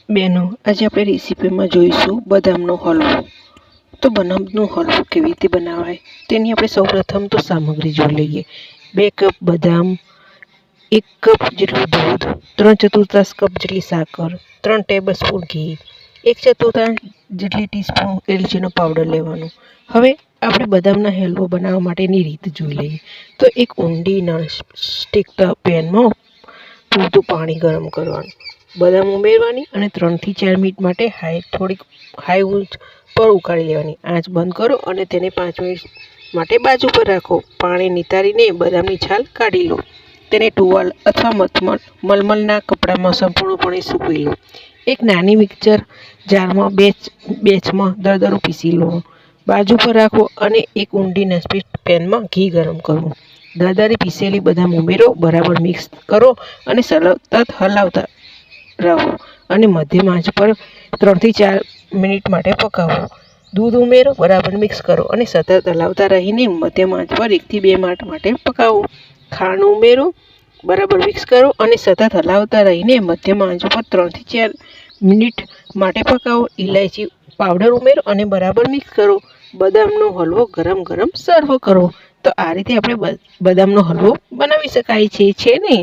બેનો, આજે આપણે રેસીપીમાં જોઈશું બદામનો હલવો. તો બદામનો હલવો કેવી રીતે બનાવાય તેની આપણે સૌપ્રથમ તો સામગ્રી જોઈ લઈએ. 2 કપ બદામ, 1 કપ જેટલું દૂધ, 3/4 કપ જેટલી સાકર, 3 ટેબલસ્પૂન ઘી, 1/4 જેટલી ટીસ્પૂન એલચીનો પાવડર લેવાનો. હવે આપણે બદામના હલવો બનાવવા માટેની રીત જોઈ લઈએ. તો એક ઊંડી નોનસ્ટિક પેનમાં પૂરતું પાણી ગરમ કરવાનું, બદામ ઉમેરવાની અને 3 થી 4 મિનિટ માટે હાઈ ઊંચ પર ઉકાળી લેવાની. આંચ બંધ કરો અને તેને 5 મિનિટ માટે બાજુ પર રાખો. પાણી નિતારીને બદામની છાલ કાઢી લો. તેને ટુવાલ અથવા મલમલના કપડામાં સંપૂર્ણપણે સૂકવી લો. એક નાની મિક્સર જારમાં બેચમાં દરદરું પીસી લો. બાજુ પર રાખો અને એક ઊંડી નોનસ્ટિક પેનમાં ઘી ગરમ કરો. દરદરી પીસેલી બદામ ઉમેરો, બરાબર મિક્સ કરો અને સતત હલાવતા રહો અને મધ્યમ આંચ પર 3 થી 4 મિનિટ માટે પકાવો. દૂધ ઉમેરો, બરાબર મિક્સ કરો અને સતત હલાવતા રહીને મધ્યમ આંચ પર 1 થી 2 મિનિટ માટે પકાવો. ખાંડ ઉમેરો, બરાબર મિક્સ કરો અને સતત હલાવતા રહીને મધ્યમ આંચ પર 3 થી 4 મિનિટ માટે પકાવો. ઇલાયચી પાવડર ઉમેરો અને બરાબર મિક્સ કરો. બદામનો હલવો ગરમ ગરમ સર્વ કરો. તો આ રીતે આપણે બદામનો હલવો બનાવી શકાય છે ને?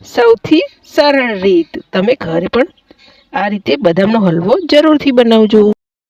સૌથી સરળ રીત. તમે ઘરે પણ આ રીતે બદામનો હલવો જરૂરથી બનાવજો.